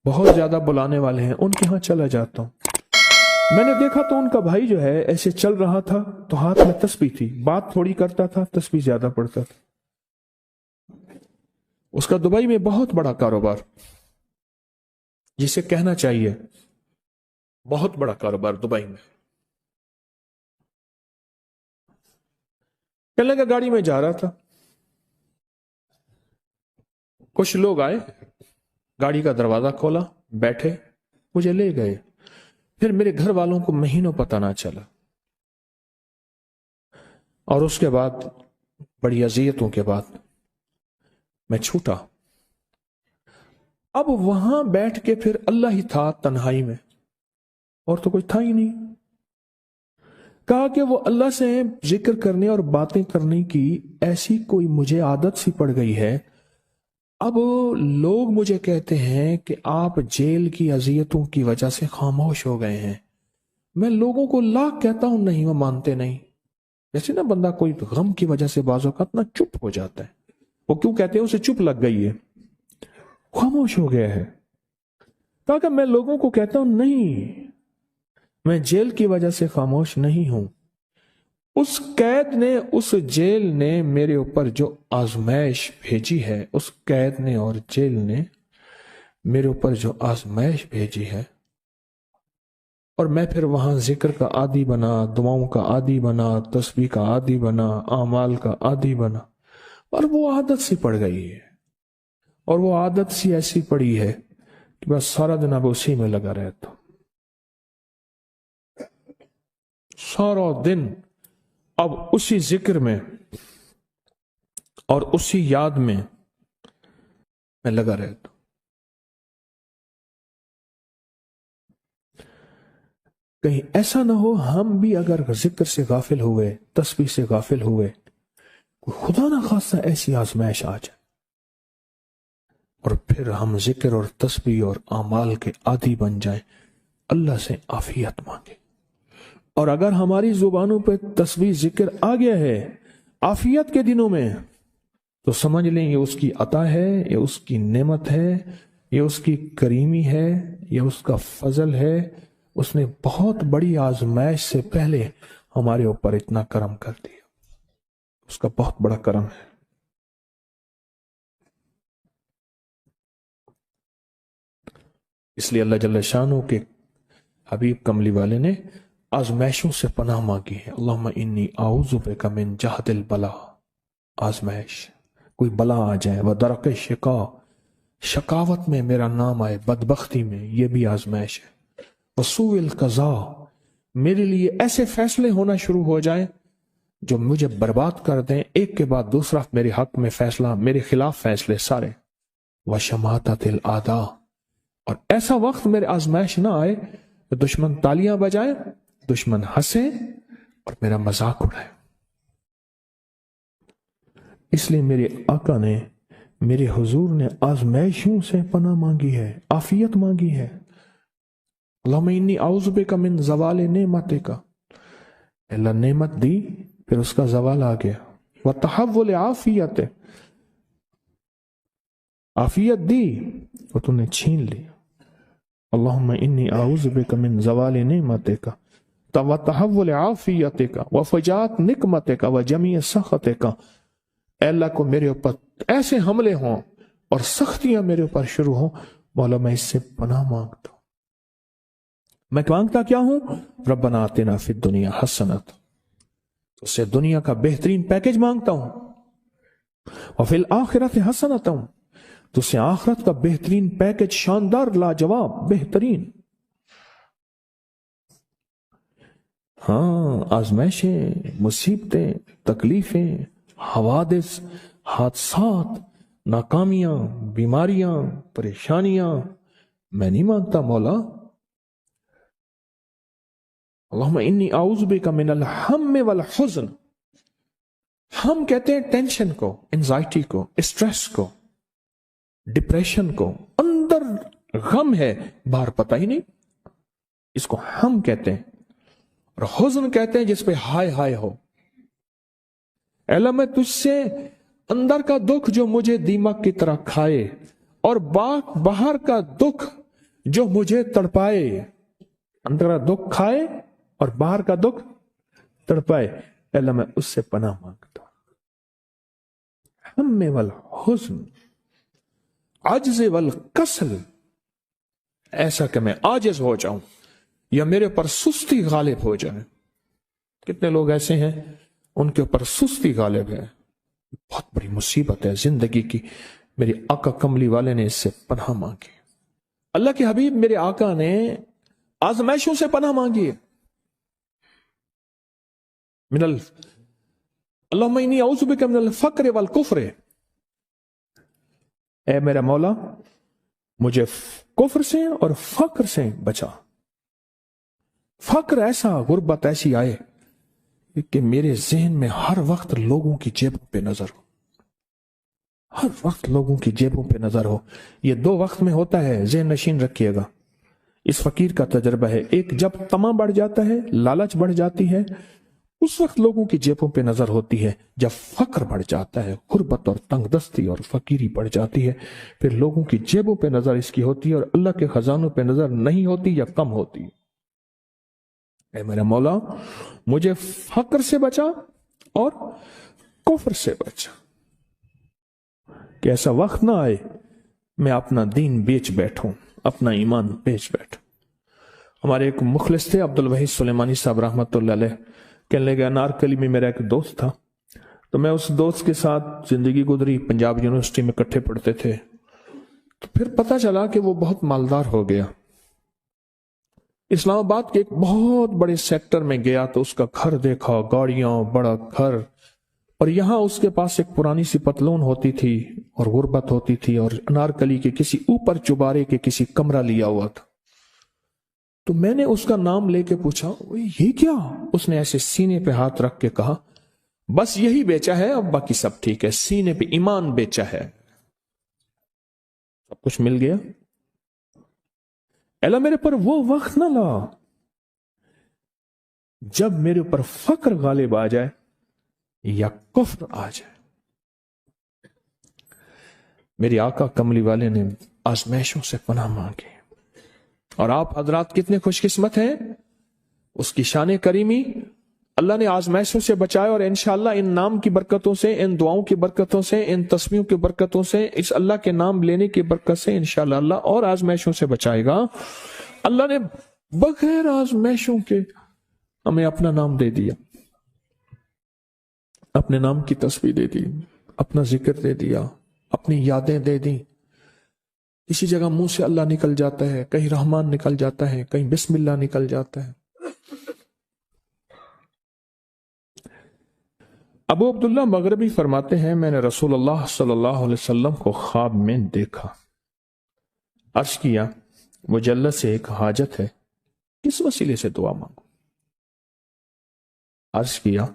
بہت زیادہ بلانے والے ہیں، ان کے ہاں چلا جاتا ہوں۔ میں نے دیکھا تو ان کا بھائی جو ہے ایسے چل رہا تھا تو ہاتھ میں تسبیح تھی، بات تھوڑی کرتا تھا، تسبیح زیادہ پڑھتا تھا۔ اس کا دبئی میں بہت بڑا کاروبار، جسے کہنا چاہیے بہت بڑا کاروبار دبئی میں۔ کہنے لگا گاڑی میں جا رہا تھا، کچھ لوگ آئے، گاڑی کا دروازہ کھولا، بیٹھے، مجھے لے گئے۔ پھر میرے گھر والوں کو مہینوں پتہ نہ چلا، اور اس کے بعد بڑی اذیتوں کے بعد میں چھوٹا۔ اب وہاں بیٹھ کے پھر اللہ ہی تھا تنہائی میں، اور تو کوئی تھا ہی نہیں۔ کہا کہ وہ اللہ سے ذکر کرنے اور باتیں کرنے کی ایسی کوئی مجھے عادت سی پڑ گئی ہے، اب لوگ مجھے کہتے ہیں کہ آپ جیل کی اذیتوں کی وجہ سے خاموش ہو گئے ہیں۔ میں لوگوں کو لاکھ کہتا ہوں، نہیں، وہ مانتے نہیں۔ جیسے نا بندہ کوئی غم کی وجہ سے بعض اوقات نا چپ ہو جاتا ہے، وہ کیوں کہتے ہیں؟ اسے چپ لگ گئی ہے، خاموش ہو گیا ہے۔ کہا کہ میں لوگوں کو کہتا ہوں، نہیں، میں جیل کی وجہ سے خاموش نہیں ہوں۔ اس قید نے، اس جیل نے میرے اوپر جو آزمائش بھیجی ہے، اس قید نے اور جیل نے میرے اوپر جو آزمائش بھیجی ہے، اور میں پھر وہاں ذکر کا عادی بنا، دعاؤں کا عادی بنا، تسبیح کا عادی بنا، اعمال کا عادی بنا، اور وہ عادت سی پڑ گئی ہے۔ اور وہ عادت سی ایسی پڑی ہے کہ بس سارا دن اب اسی میں لگا رہتا ہوں، سارا دن اب اسی ذکر میں اور اسی یاد میں لگا رہتا ہوں۔ کہیں ایسا نہ ہو ہم بھی اگر ذکر سے غافل ہوئے، تسبیح سے غافل ہوئے، خدا نہ خواستہ ایسی آزمائش آ جائے، اور پھر ہم ذکر اور تسبیح اور اعمال کے عادی بن جائیں، اللہ سے عافیت مانگے۔ اور اگر ہماری زبانوں پہ تسبیح ذکر آ گیا ہے عافیت کے دنوں میں، تو سمجھ لیں یہ اس کی عطا ہے، یہ اس کی نعمت ہے، یہ اس کی کریمی ہے، یہ اس کا فضل ہے۔ اس نے بہت بڑی آزمائش سے پہلے ہمارے اوپر اتنا کرم کر دیا، اس کا بہت بڑا کرم ہے۔ اس لیے اللہ جل شانہ کے حبیب کملی والے نے آزمائشوں سے پناہ مانگی ہے۔ اللہم انی اعوذ بک من جہد البلا، آزمائش، کوئی بلا آ جائے، ودرک شقا، شقاوت میں میرا نام آئے، بدبختی میں، یہ بھی آزمائش ہے، وسوء القضاء، میرے لیے ایسے فیصلے ہونا شروع ہو جائیں جو مجھے برباد کر دیں، ایک کے بعد دوسرا میرے حق میں فیصلہ، میرے خلاف فیصلے سارے، وشماتت الاعداء، اور ایسا وقت میرے آزمائش نہ آئے کہ دشمن تالیاں بجائے، دشمن ہنسے اور میرا مذاق اڑائے۔ اس لیے میرے آقا نے، میرے حضور نے آزمائشوں سے پناہ مانگی ہے، عافیت مانگی ہے۔ اللہم انی اعوذ بک من زوال نعمتک، اللہ نعمت دی پھر اس کا زوال آ گیا، وتحول عافیت، عافیت دی اور تو نے چھین لی۔ اللہم انی اعوذ بک من زوال نعمتک وتحول عافیتک وفجاءت نقمتک وجمیع سخطک، اے اللہ کو میرے اوپر ایسے حملے ہوں اور سختیاں میرے اوپر شروع ہوں، مولا میں اس سے پناہ مانگتا ہوں۔ میں مانگتا کیا ہوں؟ ربنا آتنا فی الدنیا حسنۃ، اس سے دنیا کا بہترین پیکج مانگتا ہوں، وفی الآخرۃ حسنۃ، تو اس سے آخرت کا بہترین پیکج، شاندار، لاجواب، بہترین۔ ہاں، آزمائشیں، مصیبتیں، تکلیفیں، حوادث، حادثات، ناکامیاں، بیماریاں، پریشانیاں، میں نہیں مانگتا مولا۔ اللہم انی اعوذ بک من الہم والحزن، ہم کہتے ہیں ٹینشن کو، انزائٹی کو، اسٹریس کو، ڈپریشن کو، اندر غم ہے باہر پتہ ہی نہیں، اس کو ہم کہتے ہیں۔ اور حزن کہتے ہیں جس پہ ہائے ہائے ہو۔ اے اللہ میں تجھ سے اندر کا دکھ جو مجھے دیمک کی طرح کھائے، اور باہر کا دکھ جو مجھے تڑپائے، اندر کا دکھ کھائے اور باہر کا دکھ تڑپائے، اللہ میں اس سے پناہ مانگتا ہوں۔ ہم والحزن، عجز والکسل، ایسا کہ میں عاجز ہو جاؤں یا میرے اوپر سستی غالب ہو جائے۔ کتنے لوگ ایسے ہیں ان کے اوپر سستی غالب ہے، بہت بڑی مصیبت ہے زندگی کی۔ میرے آقا کملی والے نے اس سے پناہ مانگی، اللہ کے حبیب میرے آقا نے آزمائشوں سے پناہ مانگی ہے۔ اللہم انی اعوذ بک من الفقر والکفر، اے میرا مولا مجھے کفر سے اور فقر سے بچا۔ فقر ایسا، غربت ایسی آئے کہ میرے ذہن میں ہر وقت لوگوں کی جیبوں پہ نظر ہو، ہر وقت لوگوں کی جیبوں پہ نظر ہو۔ یہ دو وقت میں ہوتا ہے، ذہن نشین رکھیے گا۔ اس فقیر کا تجربہ ہے، ایک جب طمع بڑھ جاتا ہے، لالچ بڑھ جاتی ہے، اس وقت لوگوں کی جیبوں پہ نظر ہوتی ہے۔ جب فقر بڑھ جاتا ہے، غربت اور تنگ دستی اور فقیری بڑھ جاتی ہے، پھر لوگوں کی جیبوں پہ نظر اس کی ہوتی ہے اور اللہ کے خزانوں پہ نظر نہیں ہوتی یا کم ہوتی۔ اے میرا مولا مجھے فقر سے بچا اور کفر سے بچا، کہ ایسا وقت نہ آئے میں اپنا دین بیچ بیٹھوں، اپنا ایمان بیچ بیٹھوں۔ ہمارے ایک مخلص تھے عبد الوحید سلیمانی صاحب رحمۃ اللہ علیہ، کہنے لگے انارکلی میں میرا ایک دوست تھا، تو میں اس دوست کے ساتھ زندگی گزری، پنجاب یونیورسٹی میں اکٹھے پڑھتے تھے۔ تو پھر پتہ چلا کہ وہ بہت مالدار ہو گیا، اسلام آباد کے ایک بہت بڑے سیکٹر میں گیا تو اس کا گھر دیکھا، گاڑیاں، بڑا گھر، اور یہاں اس کے پاس ایک پرانی سی پتلون ہوتی تھی اور غربت ہوتی تھی، اور انارکلی کے کسی اوپر چبارے کے کسی کمرہ لیا ہوا تھا۔ تو میں نے اس کا نام لے کے پوچھا یہ کیا؟ اس نے ایسے سینے پہ ہاتھ رکھ کے کہا بس یہی بیچا ہے، اب باقی سب ٹھیک ہے، سینے پہ ایمان بیچا ہے، سب کچھ مل گیا۔ اللہ میرے پر وہ وقت نہ لا جب میرے اوپر فقر غالب آ جائے یا کفر آ جائے۔ میرے آقا کملی والے نے آزمائشوں سے پناہ مانگی، اور آپ حضرات کتنے خوش قسمت ہیں، اس کی شان کریمی اللہ نے آزمائشوں سے بچائے، اور انشاءاللہ ان نام کی برکتوں سے، ان دعاؤں کی برکتوں سے، ان تسبیحوں کی برکتوں سے، اس اللہ کے نام لینے کی برکت سے انشاءاللہ اللہ اور آزمائشوں سے بچائے گا۔ اللہ نے بغیر آزمائشوں کے ہمیں اپنا نام دے دیا، اپنے نام کی تسبیح دے دی، اپنا ذکر دے دیا، اپنی یادیں دے دی۔ کسی جگہ منہ سے اللہ نکل جاتا ہے، کہیں رحمان نکل جاتا ہے، کہیں بسم اللہ نکل جاتا ہے۔ ابو عبداللہ مغربی فرماتے ہیں میں نے رسول اللہ صلی اللہ علیہ وسلم کو خواب میں دیکھا، عرض کیا مجھے اللہ سے ایک حاجت ہے، کس وسیلے سے دعا مانگوں؟ عرض کیا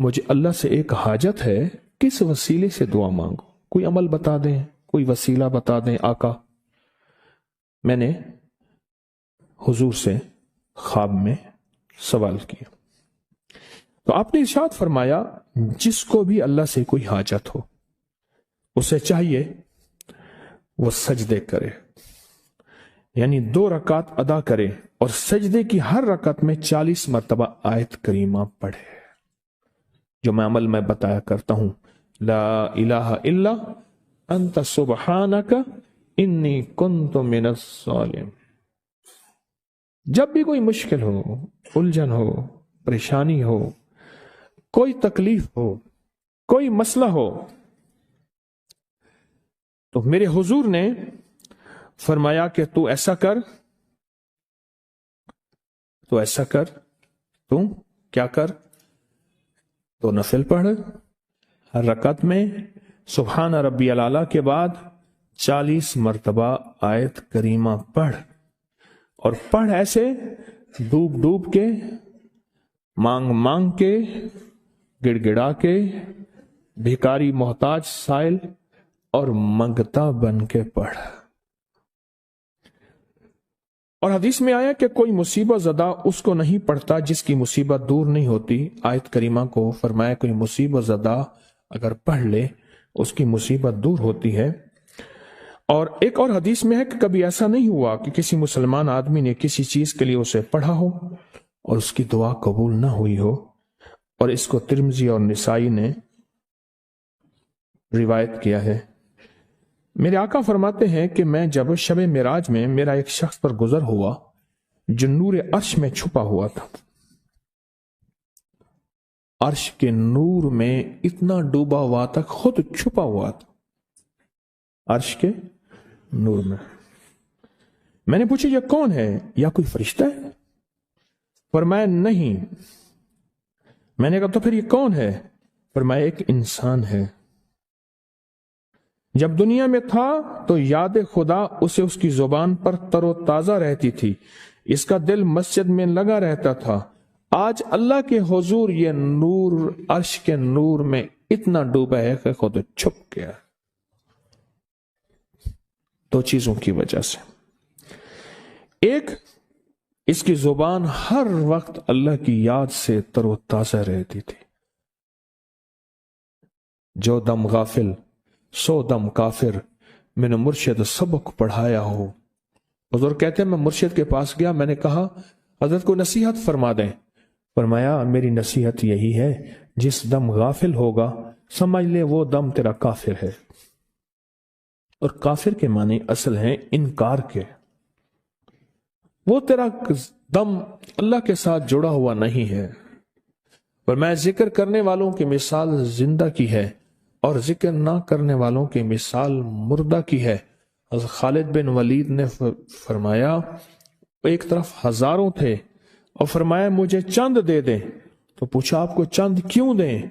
مجھے اللہ سے ایک حاجت ہے، کس وسیلے سے دعا مانگوں؟ کوئی عمل بتا دیں، کوئی وسیلہ بتا دیں آقا۔ میں نے حضور سے خواب میں سوال کیا تو آپ نے ارشاد فرمایا جس کو بھی اللہ سے کوئی حاجت ہو اسے چاہیے وہ سجدے کرے، یعنی 2 رکعت ادا کرے اور سجدے کی ہر رکعت میں 40 مرتبہ آیت کریمہ پڑھے، جو میں عمل میں بتایا کرتا ہوں، لا الہ الا انت سبحانک انی کنت من الظالمین۔ جب بھی کوئی مشکل ہو، الجھن ہو، پریشانی ہو، کوئی تکلیف ہو، کوئی مسئلہ ہو، تو میرے حضور نے فرمایا کہ تو ایسا کر، تو ایسا کر، تو کیا کر، تو نفل پڑھ، ہر رکعت میں سبحان ربی الاعلیٰ کے بعد 40 مرتبہ آیت کریمہ پڑھ، اور پڑھ ایسے ڈوب ڈوب کے، مانگ مانگ کے، گڑ گڑا کے، بھیکاری محتاج سائل اور منگتا بن کے پڑھ۔ اور حدیث میں آیا کہ کوئی مصیبت زدہ اس کو نہیں پڑھتا جس کی مصیبت دور نہیں ہوتی۔ آیت کریمہ کو فرمایا کوئی مصیبت زدہ اگر پڑھ لے اس کی مصیبت دور ہوتی ہے۔ اور ایک اور حدیث میں ہے کہ کبھی ایسا نہیں ہوا کہ کسی مسلمان آدمی نے کسی چیز کے لیے اسے پڑھا ہو اور اس کی دعا قبول نہ ہوئی ہو، اور اس کو ترمذی اور نسائی نے روایت کیا ہے۔ میرے آقا فرماتے ہیں کہ میں جب شب معراج میں میرا ایک شخص پر گزر ہوا جو نور عرش میں چھپا ہوا تھا، عرش کے نور میں اتنا ڈوبا ہوا تھا، خود چھپا ہوا تھا عرش کے نور میں۔ میں نے پوچھا یہ کون ہے؟ یا کوئی فرشتہ ہے؟ فرمایا نہیں۔ میں نے کہا تو پھر یہ کون ہے؟ فرمایا ایک انسان ہے، جب دنیا میں تھا تو یاد خدا اسے اس کی زبان پر تر و تازہ رہتی تھی، اس کا دل مسجد میں لگا رہتا تھا، آج اللہ کے حضور یہ نور عرش کے نور میں اتنا ڈوبا ہے کہ خود چھپ گیا۔ دو چیزوں کی وجہ سے، ایک، اس کی زبان ہر وقت اللہ کی یاد سے تر و تازہ رہتی تھی۔ جو دم غافل سو دم کافر، میں نے مرشد سبق پڑھایا ہو۔ حضور کہتے ہیں میں مرشد کے پاس گیا، میں نے کہا حضرت کو نصیحت فرما دیں۔ فرمایا میری نصیحت یہی ہے، جس دم غافل ہوگا سمجھ لے وہ دم تیرا کافر ہے۔ اور کافر کے معنی اصل ہیں انکار کے، وہ تیرا دم اللہ کے ساتھ جڑا ہوا نہیں ہے۔ پر میں ذکر کرنے والوں کی مثال زندہ کی ہے اور ذکر نہ کرنے والوں کی مثال مردہ کی ہے۔ حضرت خالد بن ولید نے فرمایا ایک طرف ہزاروں تھے اور فرمایا مجھے چند دے دیں، تو پوچھا آپ کو چند کیوں دیں؟